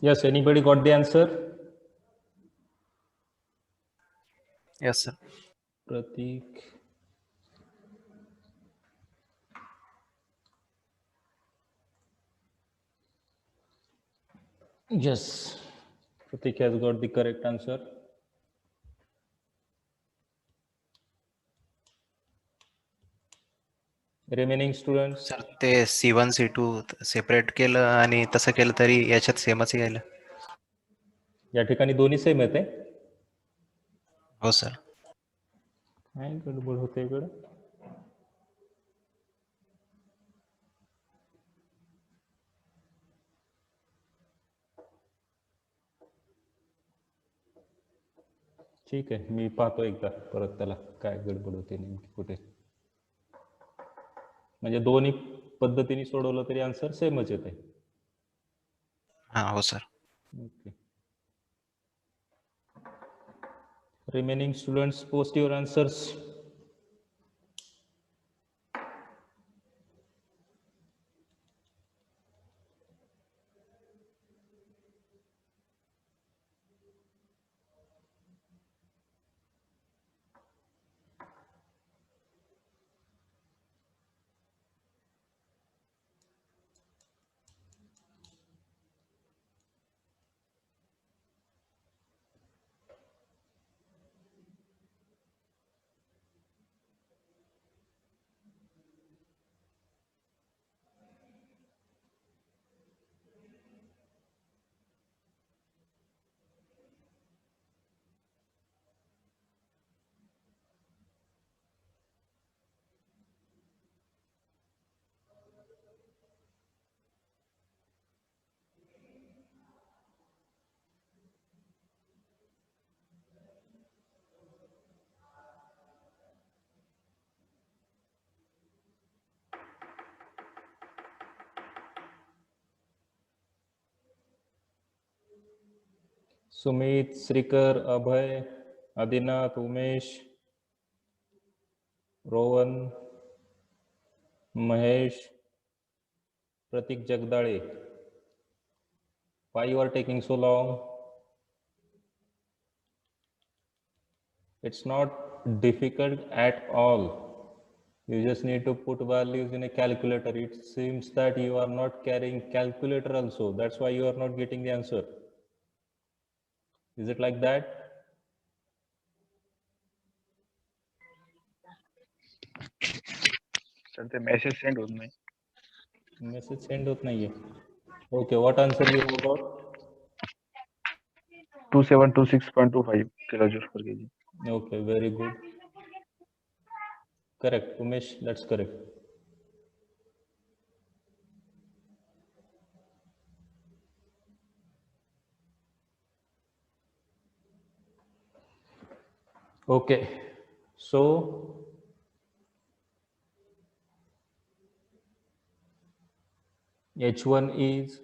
Yes, anybody got the answer? Yes, sir. Pratik. Yes, Pratik has got the correct answer. Remaining students? Sir ते C1 C2 separate केलं आणि तसं केलं तरी याच्यात सेमच येईल. या ठिकाणी दोन्ही सेम येते. हो सर. काय गडबड होते इकडे? ठीक आहे, मी पाहतो एकदा परत त्याला काय गडबड होते नेमकी कुठे. म्हणजे दोन्ही पद्धतीने सोडवलं तरी आन्सर सेमच येते. हां हो sir. Okay. Remaining students, post your answers. Sumit, Shrikar, Abhay, Adinath, Umesh, Rohan, Mahesh, Pratik Jagdale. Why you are taking so long? It's not difficult at all. You just need to put values in a calculator. It seems that you are not carrying calculator also. That's why you are not getting the answer. Is it like that? Sir ते message send होत नाही. Message send होत नाहीये. Okay, what answer you have got? 2726.25 kilojoules per kg. Okay, very good. Correct, Umesh, that's correct. Okay, so H1 is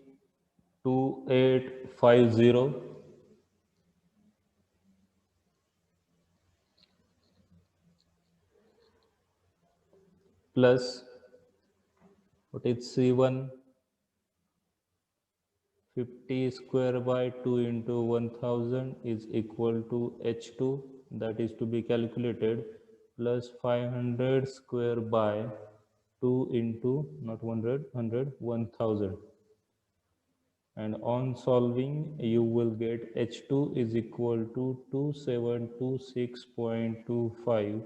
2850 plus what is C1 50 square by 2 into 1000 is equal to H2, that is to be calculated, plus 500 square by 2 into not 100 1000, and on solving you will get H2 is equal to 2726.25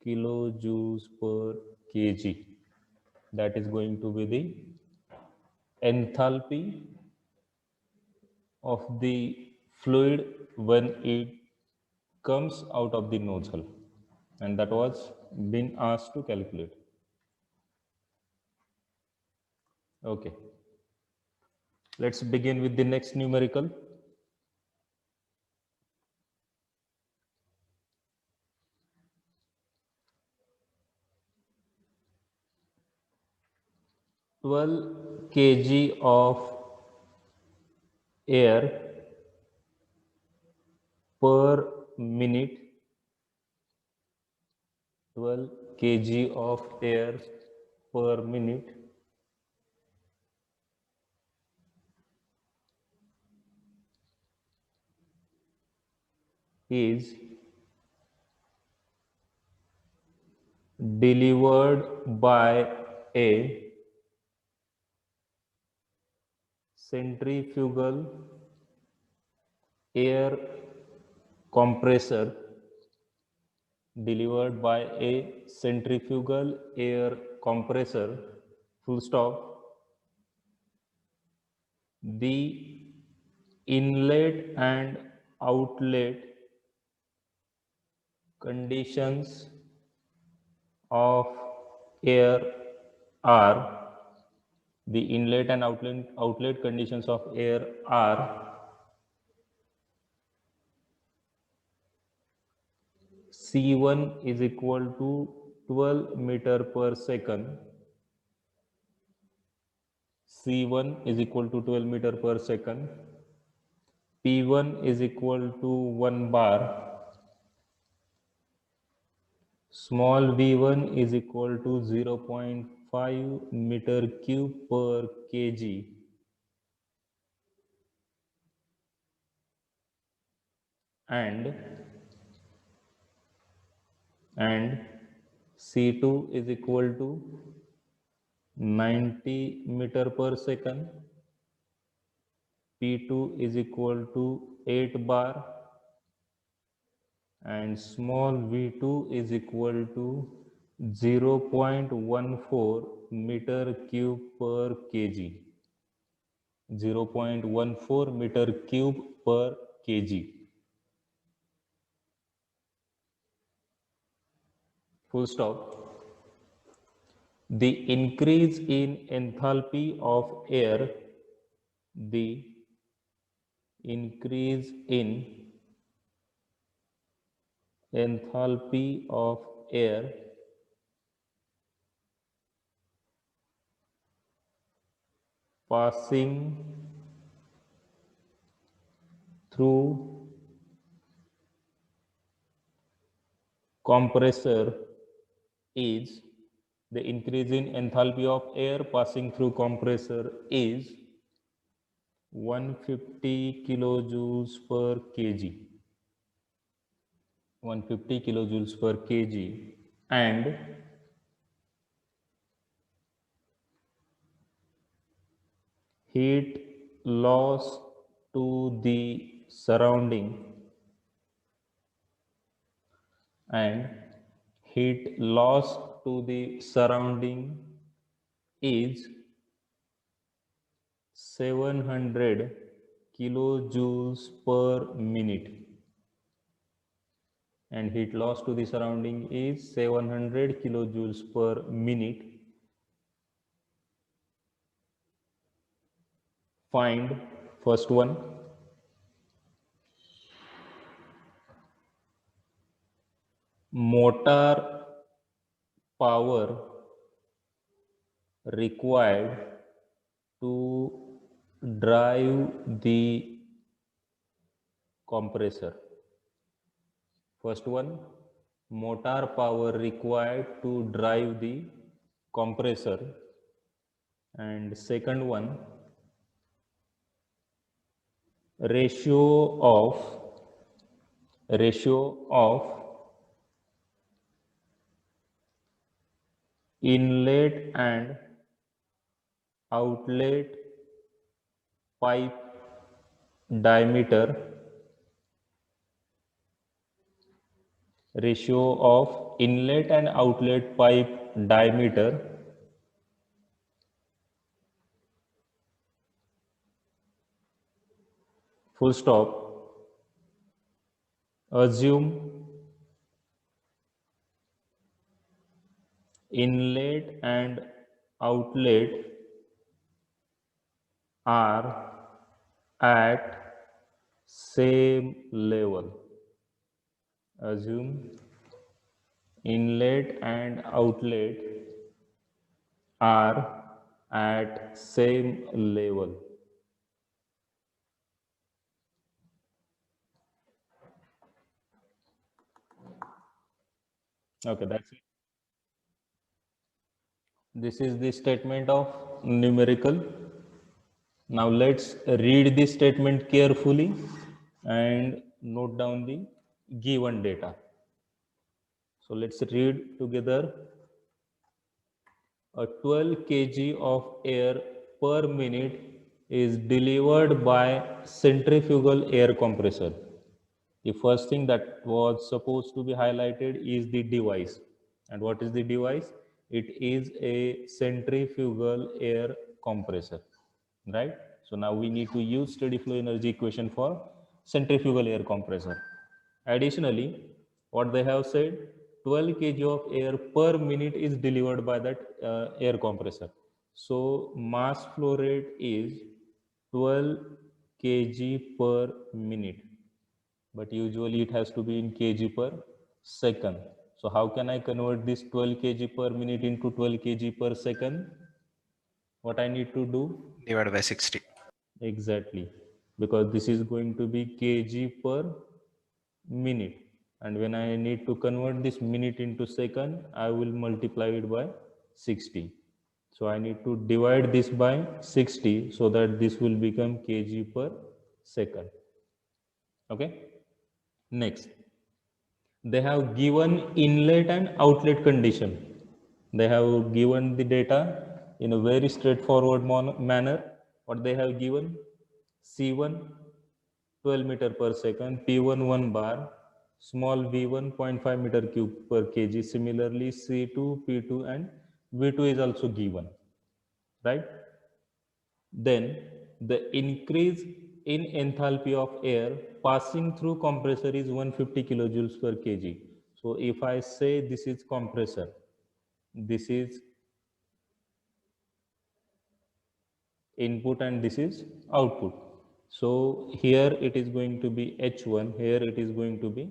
kilojoules per kg. That is going to be the enthalpy of the fluid when it comes out of the nozzle, and that was been asked to calculate. Okay, let's begin with the next numerical. Twelve kg of air per minute, 12 kg of air per minute is delivered by a centrifugal air compressor, delivered by a centrifugal air compressor, full stop. The inlet and outlet conditions of air are, the inlet and outlet conditions of air are C1 is equal to 12 meter per second. C1 is equal to 12 meter per second. P1 is equal to 1 bar. Small v1 is equal to 0.5 meter cube per kg. And C2 is equal to 90 meter per second. P2 is equal to 8 bar, and small v2 is equal to 0.14 meter cube per kg. 0.14 meter cube per kg. Full stop. The increase in enthalpy of air, the increase in enthalpy of air passing through compressor is, the increase in enthalpy of air passing through compressor is 150 kilojoules per kg. 150 kilojoules per kg, and heat loss to the surrounding, and heat loss to the surrounding is 700 kilojoules per minute, and heat loss to the surrounding is 700 kilojoules per minute. Find first one. Motor power required to drive the compressor. First one, motor power required to drive the compressor, and second one, ratio of inlet and outlet pipe diameter, ratio of inlet and outlet pipe diameter, full stop. Assume inlet and outlet are at same level. Assume inlet and outlet are at same level. Okay, that's it. This is the statement of numerical. Now let's read this statement carefully and note down the given data. So let's read together. A 12 kg of air per minute is delivered by centrifugal air compressor. The first thing that was supposed to be highlighted is the device. And what is the device? It is a centrifugal air compressor, right? So now we need to use steady flow energy equation for centrifugal air compressor. Additionally, what they have said, 12 kg of air per minute is delivered by that air compressor. So mass flow rate is 12 kg per minute, but usually it has to be in kg per second. So how can I convert this 12 kg per minute into 12 kg per second? What I need to do? Divided by 60. Exactly, because this is going to be kg per minute, and when I need to convert this minute into second, I will multiply it by 60. So I need to divide this by 60 so that this will become kg per second. Okay. Next, they have given inlet and outlet condition. They have given the data in a very straightforward manner. What they have given? C1 12 meter per second, P1 1 bar, small v1 0.5 meter cube per kg. Similarly, C2, P2 and V2 is also given, right? Then the increase in enthalpy of air passing through compressor is 150 kilojoules per kg. So if I say this is compressor, this is input and this is output. So here it is going to be H1, here it is going to be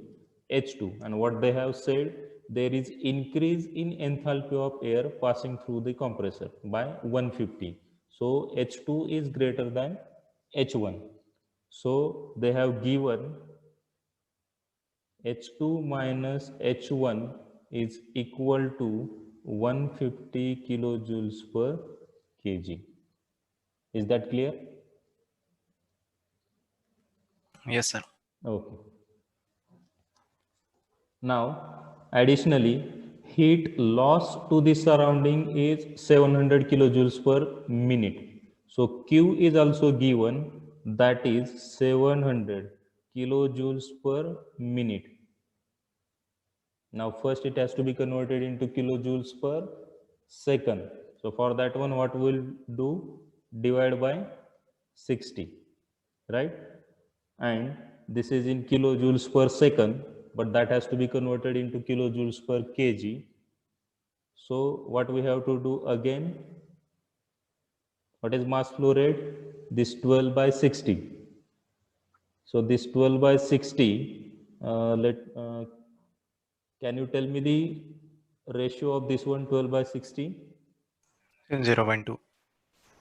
H2. And what they have said, there is increase in enthalpy of air passing through the compressor by 150. So H2 is greater than H1. So they have given H2 minus H1 is equal to 150 kilojoules per kg. Is that clear? Yes, sir. Okay. Now, additionally, heat loss to the surrounding is 700 kilojoules per minute. So Q is also given, that is 700 kilojoules per minute. Now first it has to be converted into kilojoules per second. So for that one, what we'll do? Divide by 60, right? And this is in kilojoules per second, but that has to be converted into kilojoules per kg. So what we have to do again? What is mass flow rate? This 12 by 60. So this 12 by 60, can you tell me the ratio of this one, 12 by 60? 0.2.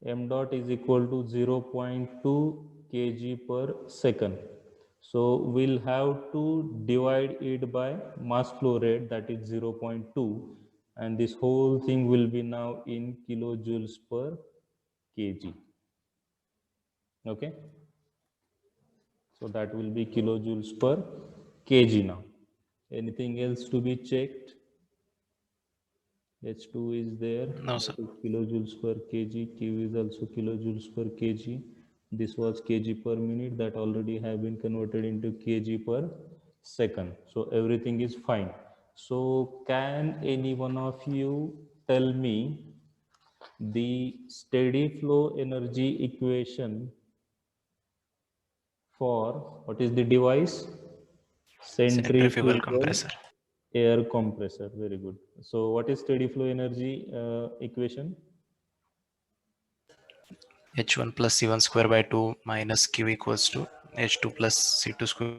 M dot is equal to 0.2 kg per second. So we'll have to divide it by mass flow rate, that is 0.2, and this whole thing will be now in kilojoules per kg. Okay, so that will be kilojoules per kg now. Anything else to be checked? H2 is there. No, sir. That is kilojoules per kg. Q is also kilojoules per kg. This was kg per minute, that already have been converted into kg per second. So everything is fine. So can any one of you tell me the steady flow energy equation for what is the device? Centrifugal Centrifugal compressor. air compressor. Very good. So what is steady flow energy equation? H1 plus C1 square by 2 minus Q equals to H2 plus C2 square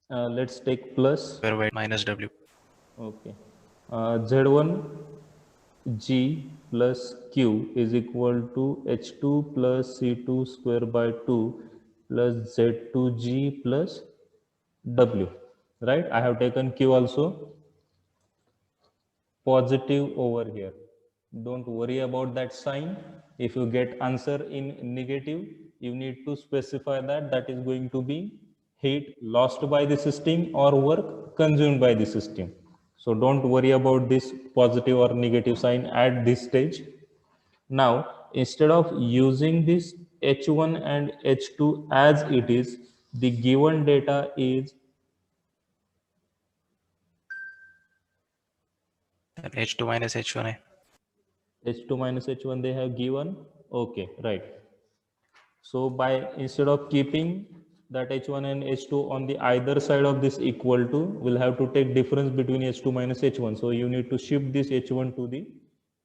Let's take plus. by minus W. Okay. Z1 G plus Q is equal to H2 plus C2 square by 2 plus Z2 G plus W. Right? I have taken Q also positive over here. Don't worry about that sign. If you get answer in negative, you need to specify that that is going to be heat lost by the system or work consumed by the system. So don't worry about this positive or negative sign at this stage. Now, instead of using this H1 and H2 as it is, the given data is H2 minus H1. H2 minus H1 they have given. Okay, right. So by instead of keeping that H1 and H2 on the either side of this equal to, we'll have to take difference between H2 minus H1. So you need to shift this H1 to the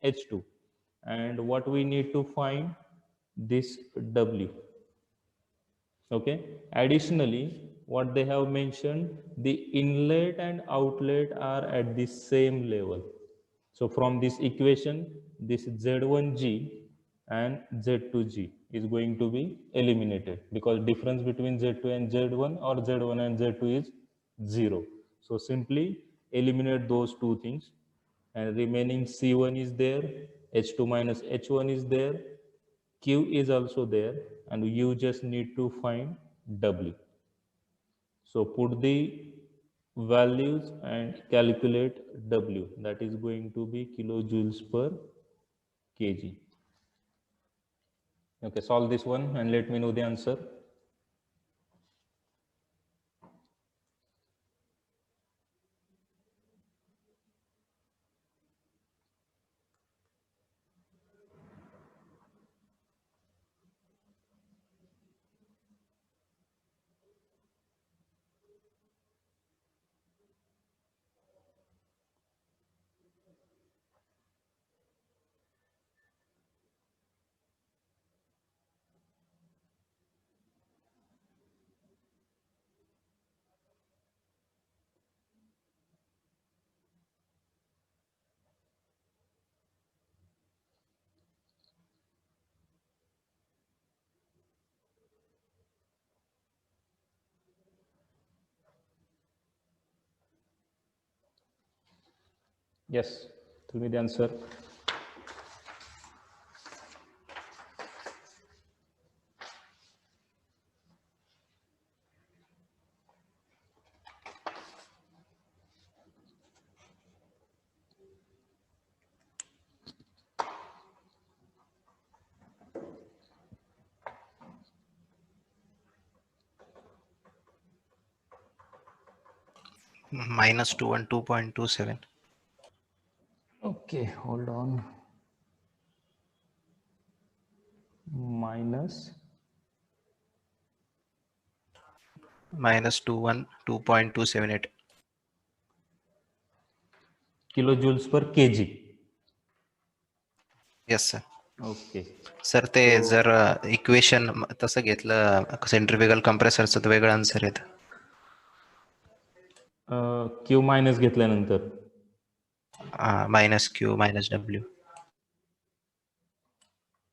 H2. And what we need to find? This W. Okay. Additionally, what they have mentioned, the inlet and outlet are at the same level. So from this equation, this Z1G and Z2G is going to be eliminated because difference between Z2 and Z1 or Z1 and Z2 is 0. So simply eliminate those two things and remaining C1 is there, H2 minus H1 is there, Q is also there, and you just need to find W. So put the values and calculate W. That is going to be kilojoules per kg. Okay, solve this one and let me know the answer. Yes, tell me the answer. Minus 2 and 2.27. Okay, hold on. Minus minus 212.278. Kilo joules per kg. Yes sir. Okay. Sir ते जर equation तसं घेतलं centrifugal कंप्रेसरचं तर वेगळं answer येतं. Q minus घेतल्यानंतर. Minus Q minus W.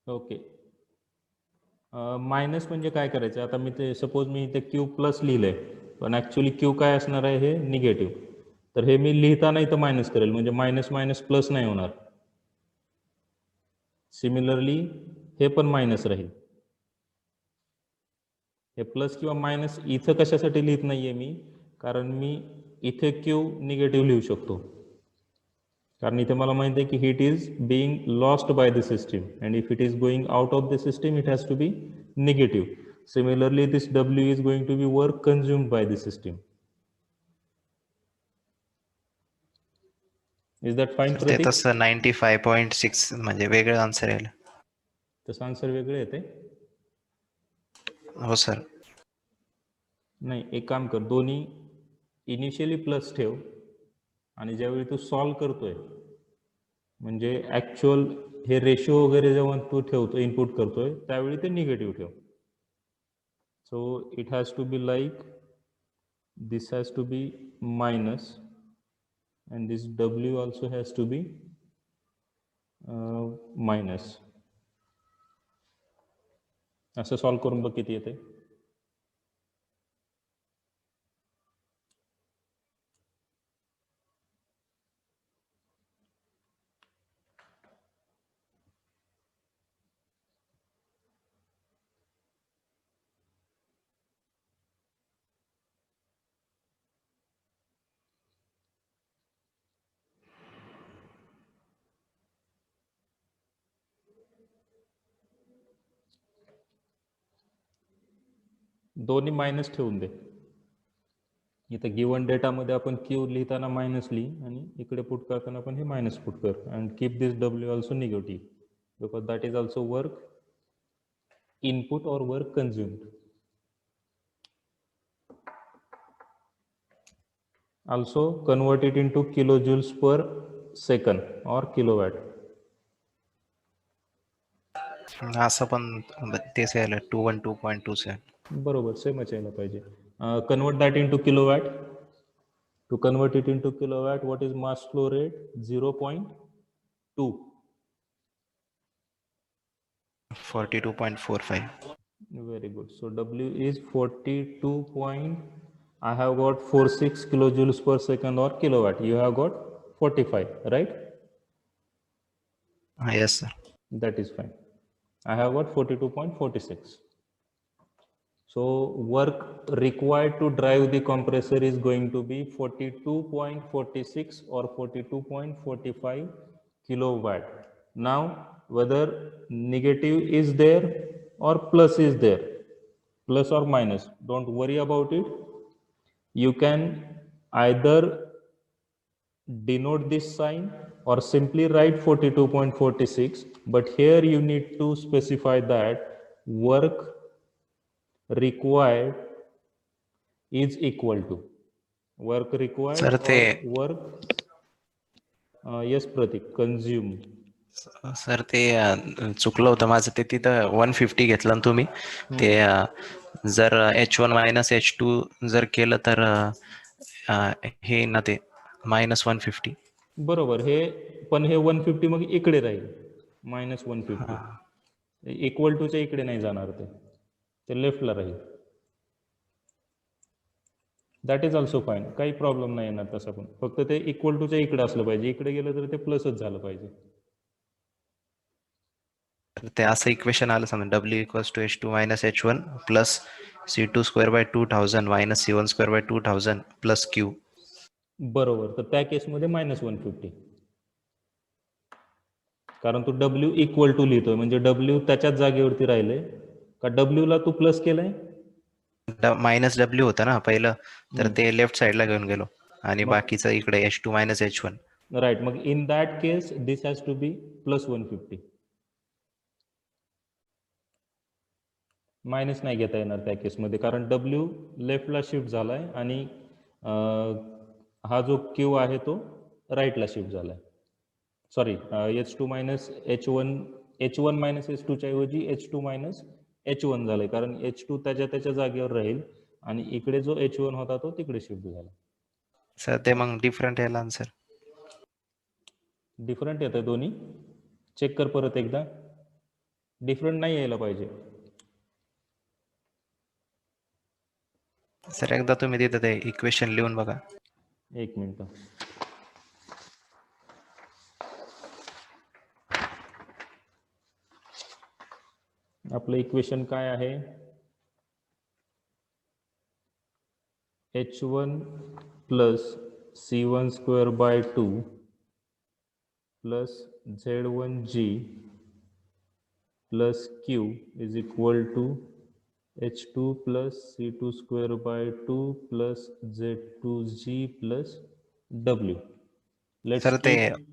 Okay. Minus म्हणजे काय करायचं आता मी ते सपोज मी इथे क्यू प्लस लिहिलंय पण ॲक्च्युली क्यू काय असणार आहे हे निगेटिव्ह. तर हे मी लिहिताना इथं मायनस करेल म्हणजे मायनस मायनस प्लस नाही होणार. सिमिलरली हे पण मायनस राहील. हे प्लस किंवा मायनस इथं कशासाठी लिहित नाहीये मी कारण मी इथे क्यू निगेटिव्ह लिहू शकतो कारण इथे मला माहिती आहे की heat is being lost by the system and if it is going out of the system it has to be negative. Similarly this W is going to be work consumed by the system. Is that fine ते प्रतीक? तसं 95.6 म्हणजे वेगळं answer येईल. तसं answer वेगळे येते. हो sir. नाही एक काम कर दोन्ही इनिशियली प्लस ठेव आणि ज्यावेळी तू सॉल्व करतोय म्हणजे ॲक्च्युअल हे रेशो वगैरे जेव्हा तू ठेवतो इनपुट करतोय त्यावेळी ते निगेटिव्ह ठेव. So it has to be like this has to be minus and this W also has to be minus. असं सॉल्व करून बघ किती येते. दोन्ही मायनस ठेवून दे. इथं गिवन डेटामध्ये आपण क्यू लिहिताना मायनस लिही आणि इकडे पुट करताना पण हे मायनस पुट कर and keep this W also negative because that is also work input और work consumed. Also convert it into kilojoules per second or kilowatt. असं पण तेच यायला 212.27. बरोबर सेमच यायला पाहिजे. Convert that into kilowatt. To convert it into kilowatt what is mass flow rate? 0.2. 42.45. Very good. So W is 42. I have got 46 kilojoules per second or kilowatt. You have got 45, right? Yes sir. That is fine. I have got 42.46. So work required to drive the compressor is going to be 42.46 or 42.45 kilowatt. Now whether negative is there or plus is there, plus or minus, don't worry about it. You can either denote this sign or simply write 42.46, but here you need to specify that work required is equal to work required Sir, or work yes Pratik, consume. Sir ते चुकलं होतं माझं ते तिथं 150 घेतलं ना तुम्ही ते जर H1 मायनस H2 जर केलं तर हे ना ते -150. बरोबर. हे पण हे 150 मग इकडे राहील -150 इक्वल टूच्या इकडे नाही जाणार ते लेफ्टला राहील. That is also fine. काही प्रॉब्लेम नाही येणार तसा पण फक्त ते इक्वल टूच्या इकडे असलं पाहिजे. इकडे गेलं तर ते प्लसच झालं पाहिजे. ते असं इक्वेशन आलं समजा W = H2 - H1 plus C2² 2000 - C1² 2000 plus Q. बरोबर. तर त्या केसमध्ये -150 कारण तू W इक्वल टू लिहितोय म्हणजे W त्याच्याच जागेवरती राहिले का W ला तू प्लस केलाय -W होतं ना पहिलं तर ते लेफ्ट साईडला घेऊन गेलो आणि बाकीचं इकडे H2 - H1. राईट. मग in that case this has to be +150. Minus नाही घेता येणार त्या केसमध्ये, कारण डब्ल्यू लेफ्टला शिफ्ट झालाय आणि हा जो क्यू आहे तो राईटला शिफ्ट झालाय. Sorry, H2 minus H1 minus H2च्या ऐवजी H2 मायनस H1 झालंय, कारण H2 त्याच्या जागेवर राहील आणि इकडे जो H1 होता तो तिकडे शिफ्ट झाला. सर ते मग डिफरंट यायला ना सर. डिफरंट येतं दोन्ही, चेक कर परत एकदा. डिफरंट नाही यायला पाहिजे. सर एकदा तुम्ही तिथं ते इक्वेशन लिहून बघा. एक मिनिट. आपलं इक्वेशन काय आहे? H1 plus C1 square by 2 plus Z1G plus Q is equal to H2 plus C2 square by 2 plus Z2G plus W. Let's sir ते keep